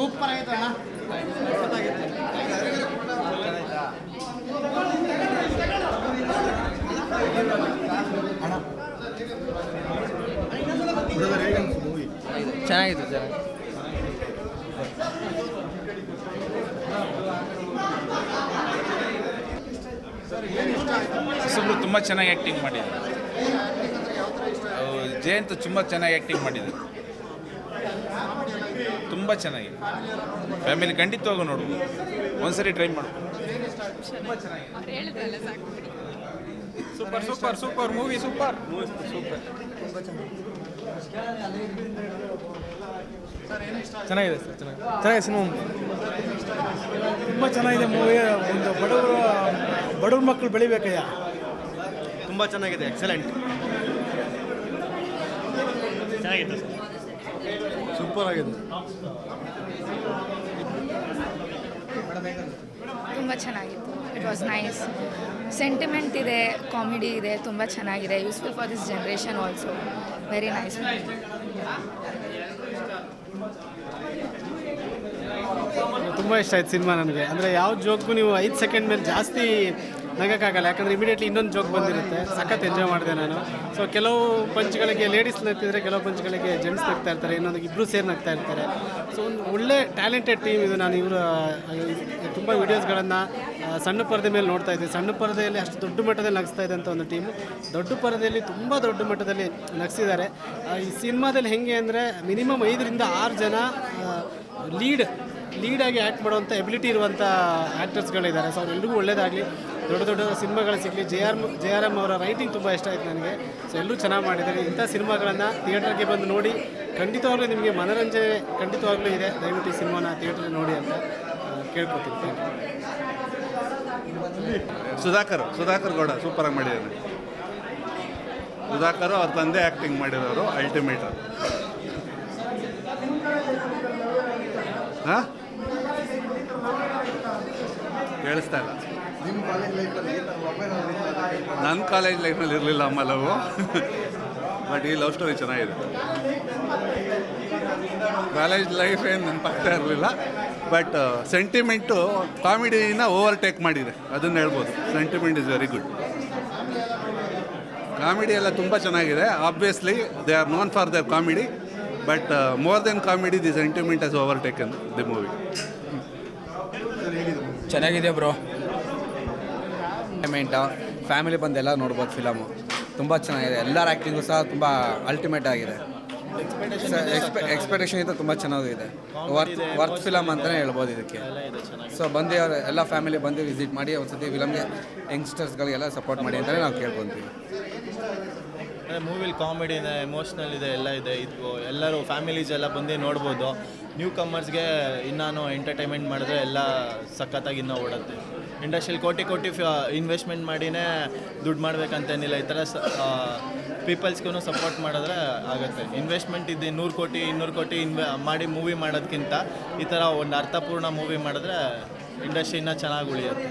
Super ಆಗಿದೆ ಅಣ್ಣ. ಚೆನ್ನಾಗಿತ್ತು. ಹೊಸಬ್ರು ತುಂಬ ಚೆನ್ನಾಗಿ ಆ್ಯಕ್ಟಿಂಗ್ ಮಾಡಿದ್ದಾರೆ. ಜಯಂತ್ ತುಂಬ ಚೆನ್ನಾಗಿ ಆ್ಯಕ್ಟಿಂಗ್ ಮಾಡಿದ್ದಾರೆ. ತುಂಬ ಚೆನ್ನಾಗಿದೆ. ಫ್ಯಾಮಿಲಿ ಖಂಡಿತವಾಗೂ ನೋಡ್ಬೋದು, ಒಂದ್ಸರಿ ಟ್ರೈ ಮಾಡ್ಬೋದು. ತುಂಬ ಚೆನ್ನಾಗಿದೆ. Super super super movie. Super super ಚೆನ್ನಾಗಿದೆ ಸರ್. ಚೆನ್ನಾಗಿದೆ ಸಿನಿಮಾ. ತುಂಬ ಚೆನ್ನಾಗಿದೆ ಮೂವಿ. ಒಂದು ಬಡವ್ರ ಮಕ್ಕಳು ಬೆಳಿಬೇಕಯ್ಯ. ತುಂಬ ಚೆನ್ನಾಗಿದೆ. ಎಕ್ಸಲೆಂಟ್. ಚೆನ್ನಾಗಿದೆ ಸರ್. ಸೂಪರ್ ಆಗಿದೆ. ತುಂಬ ಚೆನ್ನಾಗಿತ್ತು. It was nice. ಸೆಂಟಿಮೆಂಟ್ ಇದೆ, ಕಾಮಿಡಿ ಇದೆ, ತುಂಬ ಚೆನ್ನಾಗಿದೆ. Useful for this generation also. Very nice. ತುಂಬ ಇಷ್ಟ ಆಯ್ತು ಸಿನಿಮಾ ನನಗೆ. ಅಂದರೆ ಯಾವ ಜೋಕ್ಗೂ ನೀವು 5 ಸೆಕೆಂಡ್ ಮೇಲೆ ಜಾಸ್ತಿ ನಗೋಕ್ಕಾಗಲ್ಲ, ಯಾಕಂದರೆ ಇಮಿಡಿಯೇಟ್ಲಿ ಇನ್ನೊಂದು ಜೋಕ್ ಬಂದಿರುತ್ತೆ. ಸಖತ್ ಎಂಜಾಯ್ ಮಾಡಿದೆ ನಾನು. ಸೊ ಕೆಲವು ಪಂಚ್ಗಳಿಗೆ ಲೇಡೀಸ್ ನಗ್ತಿದ್ರೆ, ಕೆಲವು ಪಂಚ್ಗಳಿಗೆ ಜೆಂಟ್ಸ್ ನಗ್ತಾ ಇರ್ತಾರೆ, ಇನ್ನೊಂದು ಇಬ್ಬರು ಸೇರಿ ನಗ್ತಾ ಇರ್ತಾರೆ. ಸೊ ಒಂದು ಒಳ್ಳೆ ಟ್ಯಾಲೆಂಟೆಡ್ ಟೀಮ್ ಇದು. ನಾನು ಇವರು ತುಂಬ ವೀಡಿಯೋಸ್ಗಳನ್ನು ಸಣ್ಣ ಪರದೆ ಮೇಲೆ ನೋಡ್ತಾ ಇದ್ದೆ. ಸಣ್ಣ ಪರದೆಯಲ್ಲಿ ಅಷ್ಟು ದೊಡ್ಡ ಮಟ್ಟದಲ್ಲಿ ನಗಿಸ್ತಾ ಇದ್ದಂಥ ಒಂದು ಟೀಮು ದೊಡ್ಡ ಪರದೆಯಲ್ಲಿ ತುಂಬ ದೊಡ್ಡ ಮಟ್ಟದಲ್ಲಿ ನಗಿಸಿದ್ದಾರೆ. ಈ ಸಿನಿಮಾದಲ್ಲಿ ಹೆಂಗೆ ಅಂದರೆ ಮಿನಿಮಮ್ 5ರಿಂದ 6 ಜನ ಲೀಡಾಗಿ ಆ್ಯಕ್ಟ್ ಮಾಡುವಂಥ ಎಬಿಲಿಟಿ ಇರುವಂಥ ಆ್ಯಕ್ಟರ್ಸ್ಗಳಿದ್ದಾರೆ. ಸೊ ಅವರೆಲ್ಲರಿಗೂ ಒಳ್ಳೆಯದಾಗಲಿ, ದೊಡ್ಡ ದೊಡ್ಡ ಸಿನಿಮಾಗಳು ಸಿಗಲಿ. ಜೆ ಆರ್ ಎಮ್ ಅವರ ರೈಟಿಂಗ್ ತುಂಬ ಇಷ್ಟ ಆಯಿತು ನನಗೆ. ಸೊ ಎಲ್ಲರೂ ಚೆನ್ನಾಗಿ ಮಾಡಿದ್ದಾರೆ. ಇಂಥ ಸಿನಿಮಾಗಳನ್ನು ಥಿಯೇಟರ್ಗೆ ಬಂದು ನೋಡಿ. ಖಂಡಿತವಾಗ್ಲೂ ನಿಮಗೆ ಮನೋರಂಜನೆ ಖಂಡಿತವಾಗ್ಲೂ ಇದೆ. ದಯವಿಟ್ಟು ಈ ಸಿನಿಮಾನ ಥಿಯೇಟ್ರಲ್ಲಿ ನೋಡಿ ಅಂತ ಕೇಳ್ಕೊತೀನಿ. ಸುಧಾಕರ್ ಗೌಡ ಸೂಪರಾಗಿ ಮಾಡಿದ್ದಾರೆ. ಸುಧಾಕರ್ ಅವ್ರ ತಂದೆ ಆ್ಯಕ್ಟಿಂಗ್ ಮಾಡಿರೋರು ಅಲ್ಟಿಮೇಟ್. ಹಾಂ, ಕೇಳಿಸ್ತಾ ಇಲ್ಲ. ನನ್ನ ಕಾಲೇಜ್ ಲೈಫಲ್ಲಿ ಇರಲಿಲ್ಲ ಅಮ್ಮ ಲವ್, ಬಟ್ ಈ ಲವ್ ಸ್ಟೋರಿ ಚೆನ್ನಾಗಿದೆ. ಕಾಲೇಜ್ ಲೈಫ್ ಏನು ನೆನಪಾಗ್ತಾ ಇರಲಿಲ್ಲ, ಬಟ್ ಸೆಂಟಿಮೆಂಟು ಕಾಮಿಡಿನ ಓವರ್ಟೇಕ್ ಮಾಡಿದೆ, ಅದನ್ನು ಹೇಳ್ಬೋದು. Sentiment is very good. Comedy ಎಲ್ಲ ತುಂಬ ಚೆನ್ನಾಗಿದೆ. Obviously they are known for there comedy, but more than comedy the sentiment has overtaken the movie. ಚೆನ್ನಾಗಿದೆ ಬ್ರೋ. ಫ್ಯಾಮಿಲಿ ಬಂದೆಲ್ಲ ನೋಡ್ಬೋದು ಫಿಲಮು. ತುಂಬ ಚೆನ್ನಾಗಿದೆ. ಎಲ್ಲರ ಆ್ಯಕ್ಟಿಂಗು ಸಹ ತುಂಬ ಅಲ್ಟಿಮೇಟ್ ಆಗಿದೆ. ಎಕ್ಸ್ಪೆಕ್ಟೇಷನ್ ಇತ್ತು ತುಂಬ ಚೆನ್ನಾಗಿದೆ. ವರ್ತ್ ಫಿಲಮ್ ಅಂತಲೇ ಹೇಳ್ಬೋದು ಇದಕ್ಕೆ. ಸೊ ಬಂದು ಎಲ್ಲ ಫ್ಯಾಮಿಲಿ ಬಂದು ವಿಸಿಟ್ ಮಾಡಿ ಒಂದ್ಸತಿ ಫಿಲಮ್ಗೆ ಯಂಗ್ಸ್ಟರ್ಸ್ಗಳಿಗೆಲ್ಲ ಸಪೋರ್ಟ್ ಮಾಡಿ ಅಂತಲೇ ನಾವು ಕೇಳ್ಕೊತೀವಿ. ಮೂವಿಲಿ ಕಾಮಿಡಿ ಇದೆ, ಎಮೋಷ್ನಲ್ ಇದೆ, ಎಲ್ಲ ಇದೆ. ಇದು ಎಲ್ಲರೂ ಫ್ಯಾಮಿಲೀಸ್ ಎಲ್ಲ ಬಂದು ನೋಡ್ಬೋದು. ನ್ಯೂ ಕಮರ್ಸ್ಗೆ ಇನ್ನೂ ಎಂಟರ್ಟೈನ್ಮೆಂಟ್ ಮಾಡಿದ್ರೆ ಎಲ್ಲ ಸಖತ್ತಾಗಿ ಇನ್ನೂ ಓಡುತ್ತೆ. ಇಂಡಸ್ಟ್ರಿಯಲ್ಲಿ ಕೋಟಿ ಇನ್ವೆಸ್ಟ್ಮೆಂಟ್ ಮಾಡಿನೇ ದುಡ್ಡು ಮಾಡಬೇಕಂತೇನಿಲ್ಲ. ಈ ಥರ ಪೀಪಲ್ಸ್ಗೂ ಸಪೋರ್ಟ್ ಮಾಡಿದ್ರೆ ಆಗುತ್ತೆ. ಇನ್ವೆಸ್ಟ್ಮೆಂಟ್ ಇದೆ 100 ಕೋಟಿ 200 ಕೋಟಿ ಮಾಡಿ ಮೂವಿ ಮಾಡೋದಕ್ಕಿಂತ ಈ ಥರ ಒಂದು ಅರ್ಥಪೂರ್ಣ ಮೂವಿ ಮಾಡಿದ್ರೆ ಇಂಡಸ್ಟ್ರಿ ಇನ್ನೂ ಚೆನ್ನಾಗಿ ಉಳಿಯುತ್ತೆ.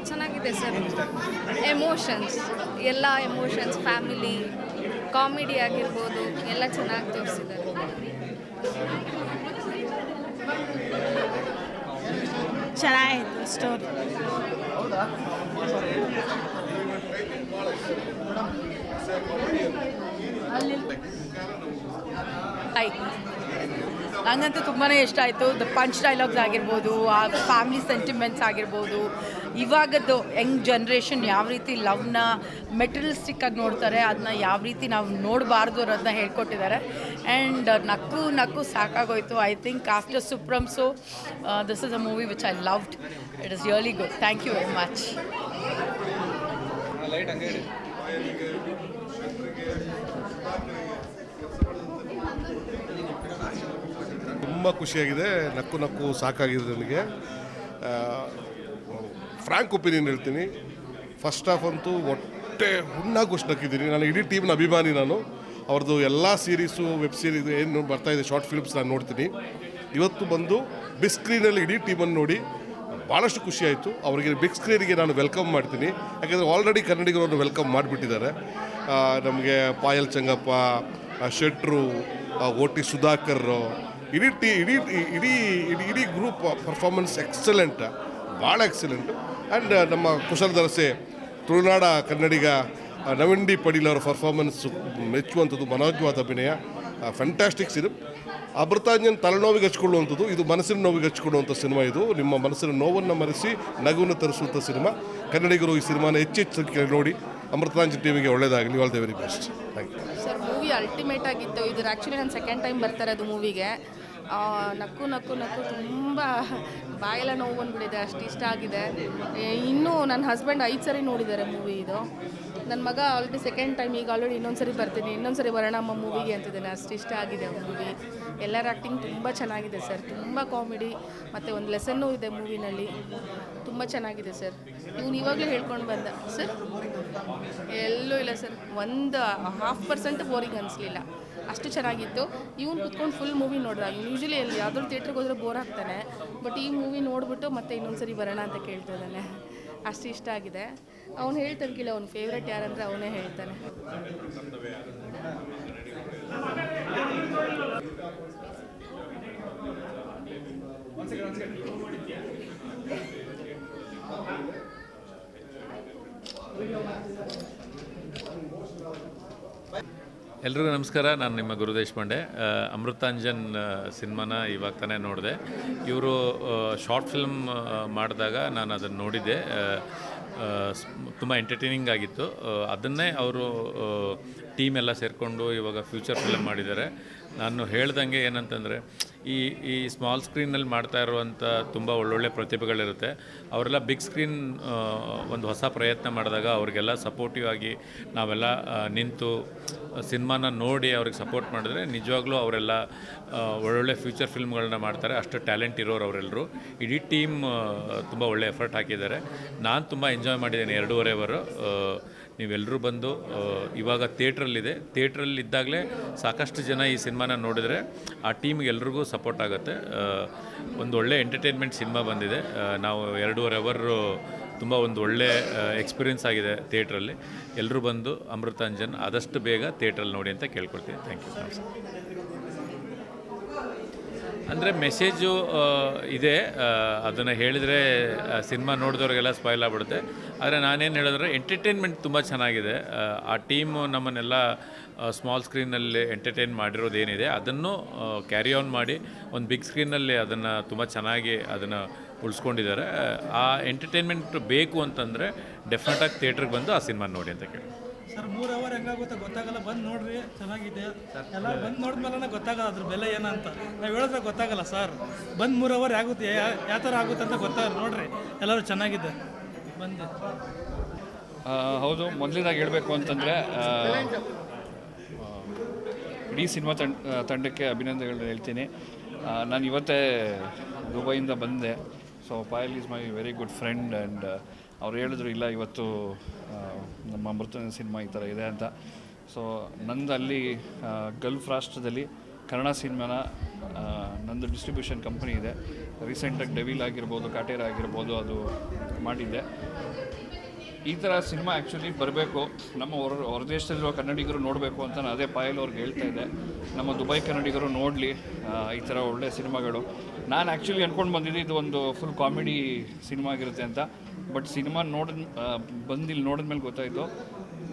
ಚೆನ್ನಾಗಿದೆ ಸರ್. ಎಮೋಷನ್ಸ್, ಎಲ್ಲ ಎಮೋಷನ್ಸ್, ಫ್ಯಾಮಿಲಿ, ಕಾಮಿಡಿ ಆಗಿರ್ಬೋದು, ಎಲ್ಲ ಚೆನ್ನಾಗಿ ತೋರಿಸಿದ್ದಾರೆ. ಚೆನ್ನಾಗಿತ್ತು ಸ್ಟೋರಿ. ನನಗಂತೂ ತುಂಬಾ ಇಷ್ಟ ಆಯಿತು. ದ ಪಂಚ್ ಡೈಲಾಗ್ಸ್ ಆಗಿರ್ಬೋದು, ಆ ಫ್ಯಾಮಿಲಿ ಸೆಂಟಿಮೆಂಟ್ಸ್ ಆಗಿರ್ಬೋದು, ಇವಾಗದ್ದು ಯಂಗ್ ಜನ್ರೇಷನ್ ಯಾವ ರೀತಿ ಲವ್ನ ಮೆಟೀರಿಯಲಿಸ್ಟಿಕ್ಕಾಗಿ ನೋಡ್ತಾರೆ, ಅದನ್ನ ಯಾವ ರೀತಿ ನಾವು ನೋಡಬಾರ್ದು ಅನ್ನೋದನ್ನ ಹೇಳ್ಕೊಟ್ಟಿದ್ದಾರೆ. ಆ್ಯಂಡ್ ನಕ್ಕು ಸಾಕಾಗೋಯ್ತು. I think after Su From So this is a movie which I loved. It is really good. Thank you very much. ತುಂಬ ಖುಷಿಯಾಗಿದೆ. ನಕ್ಕು ಸಾಕಾಗಿದೆ ನನಗೆ. ಫ್ರ್ಯಾಂಕ್ ಒಪಿನಿಯನ್ ಹೇಳ್ತೀನಿ, ಫಸ್ಟ್ ಹಾಫ್ ಅಂತೂ ಹೊಟ್ಟೆ ಹುಣ್ಣಾಗೋಷ್ಟು ನಕ್ಕಿದ್ದೀನಿ. ನಾನು ಇಡೀ ಟೀಮ್ನ ಅಭಿಮಾನಿ. ನಾನು ಅವ್ರದ್ದು ಎಲ್ಲ ಸೀರೀಸು, ವೆಬ್ ಸೀರೀಸ್ ಏನು ಬರ್ತಾಯಿದೆ, ಶಾರ್ಟ್ ಫಿಲ್ಮ್ಸ್ ನಾನು ನೋಡ್ತೀನಿ. ಇವತ್ತು ಬಂದು ಬಿಗ್ ಸ್ಕ್ರೀನಲ್ಲಿ ಇಡೀ ಟೀಮನ್ನು ನೋಡಿ ಭಾಳಷ್ಟು ಖುಷಿಯಾಯಿತು. ಅವರಿಗೆ ಬಿಗ್ ಸ್ಕ್ರೀನಿಗೆ ನಾನು ವೆಲ್ಕಮ್ ಮಾಡ್ತೀನಿ. ಯಾಕೆಂದರೆ ಆಲ್ರೆಡಿ ಕನ್ನಡಿಗರನ್ನು ವೆಲ್ಕಮ್ ಮಾಡಿಬಿಟ್ಟಿದ್ದಾರೆ. ನಮಗೆ ಪಾಯಲ್ ಚಂಗಪ್ಪ, ಶೆಟ್ರು, ಓ ಟಿ ಸುಧಾಕರ್, ಇಡೀ ಇಡೀ ಇಡೀ ಇಡೀ ಇಡೀ ಗ್ರೂಪ್ ಪರ್ಫಾರ್ಮೆನ್ಸ್ ಎಕ್ಸಲೆಂಟ್, ಭಾಳ ಎಕ್ಸಲೆಂಟ್. ಆ್ಯಂಡ್ ನಮ್ಮ ಕುಶಲದರಸೆ ತುಳುನಾಡ ಕನ್ನಡಿಗ ನವೀನ್ ಡಿ ಪಡೀಲ್ ಅವರ ಪರ್ಫಾರ್ಮೆನ್ಸು ಮೆಚ್ಚುವಂಥದ್ದು, ಮನೋಜ್ಞವಾದ ಅಭಿನಯ, ಫ್ಯಾಂಟಾಸ್ಟಿಕ್ ಸಿನಿಮಾ. ಅಮೃತಾಂಜನ್ ತಲೆನೋವಿಗೆ ಹಚ್ಕೊಳ್ಳುವಂಥದ್ದು, ಇದು ಮನಸ್ಸಿನ ನೋವಿಗೆ ಹಚ್ಕೊಳ್ಳುವಂಥ ಸಿನಿಮಾ. ಇದು ನಿಮ್ಮ ಮನಸ್ಸಿನ ನೋವನ್ನು ಮರೆಸಿ ನಗುವನ್ನು ತರಿಸುವಂಥ ಸಿನಿಮಾ. ಕನ್ನಡಿಗರು ಈ ಸಿನಿಮಾನ ಹೆಚ್ಚೆಚ್ಚು ಸಂಖ್ಯೆಯಲ್ಲಿ ನೋಡಿ. ಅಮೃತಾಂಜನ್ ಟೀಮಿಗೆ ಒಳ್ಳೆಯದಾಗಲಿ. All the very best. Thank you sir. Movie ultimate ಆಗಿತ್ತು. ಇದು ಆ್ಯಕ್ಚುಲಿ ನಾನು ಸೆಕೆಂಡ್ ಟೈಮ್ ಬರ್ತಾರೆ ಅದು ಮೂವಿಗೆ. ನಕ್ಕು ನಕ್ಕು ನಕ್ಕು ತುಂಬ ಬಾಯೆಲ್ಲ ನೋವು ಬಂದುಬಿಟ್ಟಿದೆ, ಅಷ್ಟು ಇಷ್ಟ ಆಗಿದೆ. ಇನ್ನೂ ನನ್ನ ಹಸ್ಬೆಂಡ್ 5 ಸರಿ ನೋಡಿದ್ದಾರೆ ಮೂವಿ ಇದು. ನನ್ನ ಮಗ ಆಲ್ರೆಡಿ ಸೆಕೆಂಡ್ ಟೈಮ್, ಈಗ ಆಲ್ರೆಡಿ ಇನ್ನೊಂದು ಸರಿ ಬರ್ತೀನಿ, ಇನ್ನೊಂದು ಸರಿ ಬರೋಣ ಅಮ್ಮ ಮೂವಿಗೆ ಅಂತಿದ್ದಾನೆ, ಅಷ್ಟು ಇಷ್ಟ ಆಗಿದೆ ಮೂವಿ. ಎಲ್ಲರ ಆ್ಯಕ್ಟಿಂಗ್ ತುಂಬ ಚೆನ್ನಾಗಿದೆ ಸರ್, ತುಂಬ ಕಾಮಿಡಿ ಮತ್ತು ಒಂದು ಲೆಸನ್ನೂ ಇದೆ ಮೂವಿನಲ್ಲಿ, ತುಂಬ ಚೆನ್ನಾಗಿದೆ ಸರ್. ಇವ್ನು ಇವಾಗಲೇ ಹೇಳ್ಕೊಂಡು ಬಂದ ಸರ್, ಎಲ್ಲೂ ಇಲ್ಲ ಸರ್, ಒಂದು 0.5% ಬೋರಿಂಗ್ ಅನಿಸ್ಲಿಲ್ಲ, ಅಷ್ಟು ಚೆನ್ನಾಗಿತ್ತು. ಇವ್ನು ಕುತ್ಕೊಂಡು ಫುಲ್ ಮೂವಿ ನೋಡ್ದ. ಯೂಶ್ವಲಿ ಅಲ್ಲಿ ಯಾವುದಾದ್ರು ಥಿಯೇಟ್ರಿಗೆ ಹೋದರೆ ಬೋರ್ ಆಗ್ತಾನೆ, ಬಟ್ ಈ ಮೂವಿ ನೋಡಿಬಿಟ್ಟು ಮತ್ತೆ ಇನ್ನೊಂದು ಸರಿ ಬರೋಣ ಅಂತ ಕೇಳ್ತಾ ಇದ್ದಾನೆ, ಅಷ್ಟು ಇಷ್ಟ ಆಗಿದೆ. ಅವ್ನು ಹೇಳ್ತಾನೆ ಕೇಳಿ, ಅವ್ನ ಫೇವ್ರೆಟ್ ಯಾರಂದರೆ ಅವನೇ ಹೇಳ್ತಾನೆ. ಎಲ್ರಿಗೂ ನಮಸ್ಕಾರ. ನಾನು ನಿಮ್ಮ ಗುರು ದೇಶಪಾಂಡೆ. ಅಮೃತಾಂಜನ್ ಸಿನಿಮಾನ ಇವಾಗ ತಾನೇ ನೋಡಿದೆ. ಇವರು ಶಾರ್ಟ್ ಫಿಲ್ಮ್ ಮಾಡಿದಾಗ ನಾನು ಅದನ್ನು ನೋಡಿದ್ದೆ. ತುಂಬ ಎಂಟರ್ಟೈನಿಂಗ್ ಆಗಿತ್ತು. ಅದನ್ನೇ ಅವರು ಟೀಮ್ ಎಲ್ಲ ಸೇರಿಕೊಂಡು ಇವಾಗ ಫ್ಯೂಚರ್ ಫಿಲಮ್ ಮಾಡಿದ್ದಾರೆ. ನಾನು ಹೇಳ್ದಂಗೆ ಏನಂತಂದರೆ, ಈ ಸ್ಮಾಲ್ ಸ್ಕ್ರೀನಲ್ಲಿ ಮಾಡ್ತಾ ಇರುವಂಥ ತುಂಬ ಒಳ್ಳೊಳ್ಳೆ ಪ್ರತಿಭೆಗಳಿರುತ್ತೆ. ಅವರೆಲ್ಲ ಬಿಗ್ ಸ್ಕ್ರೀನ್ ಒಂದು ಹೊಸ ಪ್ರಯತ್ನ ಮಾಡಿದಾಗ ಅವ್ರಿಗೆಲ್ಲ ಸಪೋರ್ಟಿವ್ ಆಗಿ ನಾವೆಲ್ಲ ನಿಂತು ಸಿನಿಮಾನ ನೋಡಿ ಅವ್ರಿಗೆ ಸಪೋರ್ಟ್ ಮಾಡಿದ್ರೆ ನಿಜವಾಗ್ಲೂ ಅವರೆಲ್ಲ ಒಳ್ಳೊಳ್ಳೆ ಫ್ಯೂಚರ್ ಫಿಲ್ಮ್ಗಳನ್ನ ಮಾಡ್ತಾರೆ. ಅಷ್ಟು ಟ್ಯಾಲೆಂಟ್ ಇರೋರು ಅವರೆಲ್ಲರೂ. ಇಡೀ ಟೀಮ್ ತುಂಬ ಒಳ್ಳೆ ಎಫರ್ಟ್ ಹಾಕಿದ್ದಾರೆ. ನಾನು ತುಂಬ ಎಂಜಾಯ್ ಮಾಡಿದ್ದೇನೆ 2.5 ಅವರ್. ನೀವೆಲ್ಲರೂ ಬಂದು, ಇವಾಗ ಥಿಯೇಟ್ರಲ್ಲಿ ಇದ್ದಾಗಲೇ ಸಾಕಷ್ಟು ಜನ ಈ ಸಿನಿಮಾನ ನೋಡಿದರೆ ಆ ಟೀಮ್ಗೆ ಎಲ್ರಿಗೂ ಸಪೋರ್ಟ್ ಆಗುತ್ತೆ. ಒಂದು ಒಳ್ಳೆ ಎಂಟರ್ಟೈನ್ಮೆಂಟ್ ಸಿನಿಮಾ ಬಂದಿದೆ. ನಾವು 2.5 ಅವರ್ ತುಂಬ ಒಂದು ಒಳ್ಳೆ ಎಕ್ಸ್ಪೀರಿಯೆನ್ಸ್ ಆಗಿದೆ ಥಿಯೇಟ್ರಲ್ಲಿ. ಎಲ್ಲರೂ ಬಂದು ಅಮೃತಾಂಜನ್ ಆದಷ್ಟು ಬೇಗ ಥಿಯೇಟ್ರಲ್ಲಿ ನೋಡಿ ಅಂತ ಕೇಳ್ಕೊಳ್ತೀನಿ. Thank you. ಅಂದರೆ ಮೆಸೇಜು ಇದೆ, ಅದನ್ನು ಹೇಳಿದರೆ ಸಿನಿಮಾ ನೋಡಿದವ್ರಿಗೆಲ್ಲ ಸ್ಪಾಯ್ಲ್ ಆಗ್ಬಿಡುತ್ತೆ. ಆದರೆ ನಾನೇನು ಹೇಳಿದ್ರೆ, ಎಂಟರ್ಟೈನ್ಮೆಂಟ್ ತುಂಬ ಚೆನ್ನಾಗಿದೆ. ಆ ಟೀಮು ನಮ್ಮನ್ನೆಲ್ಲ ಸ್ಮಾಲ್ ಸ್ಕ್ರೀನಲ್ಲಿ ಎಂಟರ್ಟೈನ್ ಮಾಡಿರೋದೇನಿದೆ ಅದನ್ನು ಕ್ಯಾರಿ ಆನ್ ಮಾಡಿ ಒಂದು ಬಿಗ್ ಸ್ಕ್ರೀನಲ್ಲಿ ಅದನ್ನು ತುಂಬ ಚೆನ್ನಾಗಿ ಅದನ್ನು ಉಳಿಸ್ಕೊಂಡಿದ್ದಾರೆ. ಆ ಎಂಟರ್ಟೈನ್ಮೆಂಟ್ ಬೇಕು ಅಂತಂದರೆ ಡೆಫಿನೆಟಾಗಿ ಥಿಯೇಟ್ರಿಗೆ ಬಂದು ಆ ಸಿನಿಮಾ ನೋಡಿ ಅಂತ ಕೇಳಿ. ಸರ್ 3 ಅವರ್ ಹೆಂಗಾಗುತ್ತೆ ಗೊತ್ತಾಗಲ್ಲ, ಬಂದು ನೋಡ್ರಿ, ಚೆನ್ನಾಗಿದೆ. ಎಲ್ಲ ಬಂದು ನೋಡಿದ್ಮೇಲೆ ಗೊತ್ತಾಗಲ್ಲ ಅದ್ರ ಬೆಲೆ ಏನಂತ. ನಾವು ಹೇಳಿದ್ರೆ ಗೊತ್ತಾಗಲ್ಲ ಸರ್. ಬಂದು 3 ಅವರ್ ಆಗುತ್ತೆ, ಯಾವ ಥರ ಆಗುತ್ತೆ ಅಂತ ಗೊತ್ತಾಗಲ್ಲ. ನೋಡ್ರಿ, ಎಲ್ಲರೂ ಚೆನ್ನಾಗಿದೆ, ಬಂದು. ಹೌದು, ಮೊದಲನೇದಾಗಿ ಹೇಳಬೇಕು ಅಂತಂದರೆ ಇಡೀ ಸಿನಿಮಾ ತಂಡಕ್ಕೆ ಅಭಿನಂದನೆಗಳನ್ನ ಹೇಳ್ತೀನಿ. ನಾನು ಇವತ್ತೇ ದುಬೈಯಿಂದ ಬಂದೆ. So Payal is my very good friend. And ಅವ್ರು ಹೇಳಿದ್ರು, ಇಲ್ಲ ಇವತ್ತು ನಮ್ಮ ಅಮೃತಾಂಜನ್ ಸಿನಿಮಾ ಈ ಥರ ಇದೆ ಅಂತ. ಸೊ ನಂದು ಅಲ್ಲಿ ಗಲ್ಫ್ ರಾಷ್ಟ್ರದಲ್ಲಿ ಕನ್ನಡ ಸಿನಿಮಾನ ನಂದು ಡಿಸ್ಟ್ರಿಬ್ಯೂಷನ್ ಕಂಪ್ನಿ ಇದೆ. ರೀಸೆಂಟಾಗಿ ಡೆವಿಲ್ ಆಗಿರ್ಬೋದು, ಕಾಟೇರ ಆಗಿರ್ಬೋದು, ಅದು ಮಾಡಿದ್ದೆ. ಈ ಥರ ಸಿನಿಮಾ ಆ್ಯಕ್ಚುಲಿ ಬರಬೇಕು, ನಮ್ಮ ಹೊರದೇಶದಲ್ಲಿರೋ ಕನ್ನಡಿಗರು ನೋಡಬೇಕು ಅಂತ ನಾನು ಅದೇ ಪಾಯಲ್ ಅವ್ರಿಗೆ ಹೇಳ್ತಾ ಇದ್ದೆ. ನಮ್ಮ ದುಬೈ ಕನ್ನಡಿಗರು ನೋಡಲಿ ಈ ಥರ ಒಳ್ಳೆಯ ಸಿನಿಮಾಗಳು. ನಾನು ಆ್ಯಕ್ಚುಲಿ ಅಂದ್ಕೊಂಡು ಬಂದಿದ್ದೆ ಇದು ಒಂದು ಫುಲ್ ಕಾಮಿಡಿ ಸಿನಿಮಾ ಆಗಿರುತ್ತೆ ಅಂತ. ಬಟ್ ಸಿನಿಮಾ ಇಲ್ಲಿ ನೋಡಿದ್ಮೇಲೆ ಗೊತ್ತಾಯಿತು,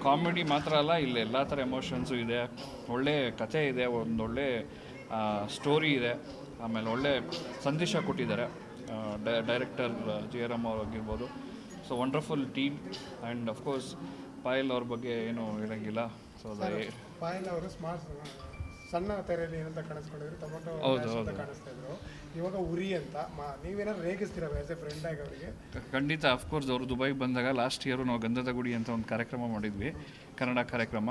ಕಾಮಿಡಿ ಮಾತ್ರ ಅಲ್ಲ, ಇಲ್ಲಿ ಎಲ್ಲ ಥರ ಎಮೋಷನ್ಸು ಇದೆ, ಒಳ್ಳೆ ಕಥೆ ಇದೆ, ಒಂದೊಳ್ಳೆ ಸ್ಟೋರಿ ಇದೆ, ಆಮೇಲೆ ಒಳ್ಳೆ ಸಂದೇಶ ಕೊಟ್ಟಿದ್ದಾರೆ ಡೈರೆಕ್ಟರ್ ಜಯರಾಮ್ ಅವ್ರಾಗಿರ್ಬೋದು. So wonderful team. And of course Payal ಅವ್ರ ಬಗ್ಗೆ ಏನೂ ಹೇಳೋಂಗಿಲ್ಲ. ಸೊ ಪಾಯಲ್ ಅವರು ಸಣ್ಣ ತೆರೆಯಲ್ಲಿ ಏನಂತ ಕಾಣಿಸ್ಕೊಂಡಿದ್ರು, ಟೊಮೊಟೊ ಅಂತ ಕಾಣಿಸ್ತಾ ಇದ್ರು. ಇವಾಗ ಉರಿ ಅಂತ ನೀವೇನಾದ್ರು ರೇಗಿಸ್ತೀರಾ ಆಸ್ ಎ ಫ್ರೆಂಡ್ ಆಗಿ ಅವರಿಗೆ? ಖಂಡಿತ. ಅಫ್ಕೋರ್ಸ್ ಅವರು ದುಬೈಗೆ ಬಂದಾಗ ಲಾಸ್ಟ್ ಇಯರು ನಾವು ಗಂಧದ ಗುಡಿ ಅಂತ ಒಂದು ಕಾರ್ಯಕ್ರಮ ಮಾಡಿದ್ವಿ, ಕನ್ನಡ ಕಾರ್ಯಕ್ರಮ.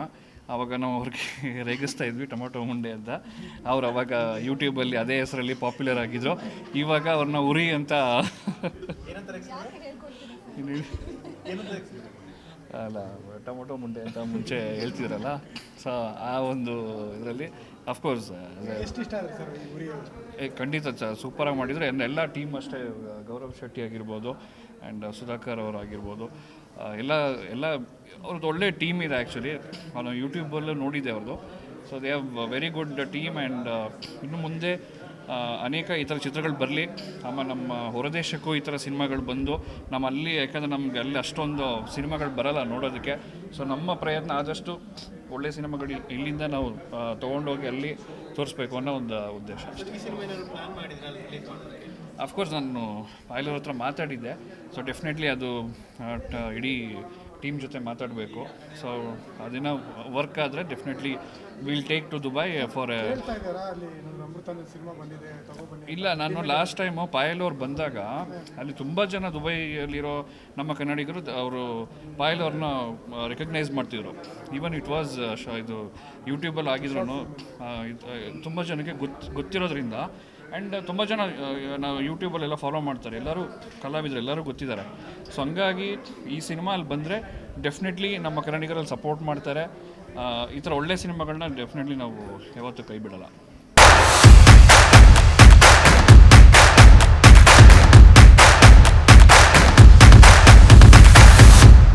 ಆವಾಗ ನಾವು ಅವ್ರಿಗೆ ರೇಗಿಸ್ತಾ ಇದ್ವಿ ಟೊಮೊಟೊ ಮುಂಡೆ ಅಂತ. ಅವ್ರು ಅವಾಗ ಯೂಟ್ಯೂಬಲ್ಲಿ ಅದೇ ಹೆಸರಲ್ಲಿ ಪಾಪ್ಯುಲರ್ ಆಗಿದ್ರು. ಇವಾಗ ಅವ್ರನ್ನ ಉರಿ ಅಂತ ಅಲ್ಲ, ಟೊಮೊಟೊ ಮುಂಡೆ ಅಂತ ಮುಂಚೆ ಹೇಳ್ತಿದ್ರಲ್ಲ. ಸೊ ಆ ಒಂದು ಇದರಲ್ಲಿ ಅಫ್ಕೋರ್ಸ್ ಖಂಡಿತ ಸೂಪರಾಗಿ ಮಾಡಿದ್ರು. ಎಲ್ಲ ಟೀಮ್ ಅಷ್ಟೇ, ಗೌರವ್ ಶೆಟ್ಟಿ ಆಗಿರ್ಬೋದು ಆ್ಯಂಡ್ ಸುಧಾಕರ್ ಅವರಾಗಿರ್ಬೋದು, ಎಲ್ಲ ಅವ್ರದ್ದು ಒಳ್ಳೆ ಟೀಮ್ ಇದೆ. ಆ್ಯಕ್ಚುಲಿ ನಾನು ಯೂಟ್ಯೂಬಲ್ಲೂ ನೋಡಿದ್ದೆ ಅವ್ರದ್ದು. So they have very good team and ಇನ್ನು ಮುಂದೆ ಅನೇಕ ಈ ಥರ ಚಿತ್ರಗಳು ಬರಲಿ. ಆಮೇಲೆ ನಮ್ಮ ಹೊರದೇಶಕ್ಕೂ ಈ ಥರ ಸಿನಿಮಾಗಳು ಬಂದು ಅಲ್ಲಿ ಯಾಕಂದರೆ ನಮ್ಗೆ ಅಲ್ಲಿ ಅಷ್ಟೊಂದು ಸಿನಿಮಾಗಳು ಬರಲ್ಲ ನೋಡೋದಕ್ಕೆ. ಸೊ ನಮ್ಮ ಪ್ರಯತ್ನ ಆದಷ್ಟು ಒಳ್ಳೆಯ ಸಿನಿಮಾಗಳು ಇಲ್ಲಿಂದ ನಾವು ತೊಗೊಂಡೋಗಿ ಅಲ್ಲಿ ತೋರಿಸ್ಬೇಕು ಅನ್ನೋ ಒಂದು ಉದ್ದೇಶ ಅಷ್ಟೇ. ಅಫ್ಕೋರ್ಸ್ ನಾನು ಪಾಯ್ಲವ್ರ ಹತ್ರ ಮಾತಾಡಿದ್ದೆ. ಸೊ ಡೆಫಿನೆಟ್ಲಿ ಅದು ಇಡೀ ಟೀಮ್ ಜೊತೆ ಮಾತಾಡಬೇಕು. ಸೊ ಅದನ್ನು ವರ್ಕ್ ಆದರೆ definitely will take to Dubai for ಇಲ್ಲ. ನಾನು ಲಾಸ್ಟ್ ಟೈಮು ಪಾಯಲ್ ಅವ್ರು ಬಂದಾಗ ಅಲ್ಲಿ ತುಂಬ ಜನ ದುಬೈಯಲ್ಲಿರೋ ನಮ್ಮ ಕನ್ನಡಿಗರು ಅವರು ಪಾಯಲ್ ಅವ್ರನ್ನ ರೆಕಗ್ನೈಸ್ ಮಾಡ್ತಿದ್ರು. ಈವನ್ ಇಟ್ ವಾಸ್ ಇದು ಯೂಟ್ಯೂಬಲ್ಲಿ ಆಗಿದ್ರು ತುಂಬ ಜನಕ್ಕೆ ಗೊತ್ತಿರೋದ್ರಿಂದ. ಆ್ಯಂಡ್ ತುಂಬ ಜನ ನಾವು ಯೂಟ್ಯೂಬಲ್ಲೆಲ್ಲ ಫಾಲೋ ಮಾಡ್ತಾರೆ, ಎಲ್ಲರೂ ಕಲಾವಿದರು ಎಲ್ಲರೂ ಗೊತ್ತಿದ್ದಾರೆ. ಸೊ ಹಂಗಾಗಿ ಈ ಸಿನಿಮಾ ಅಲ್ಲಿ ಬಂದರೆ ಡೆಫಿನೆಟ್ಲಿ ನಮ್ಮ ಕನ್ನಡಿಗರಲ್ಲಿ ಸಪೋರ್ಟ್ ಮಾಡ್ತಾರೆ. ಈ ಥರ ಒಳ್ಳೆ ಸಿನಿಮಾಗಳನ್ನ ಡೆಫಿನೆಟ್ಲಿ ನಾವು ಯಾವತ್ತೂ ಕೈ ಬಿಡಲ್ಲ.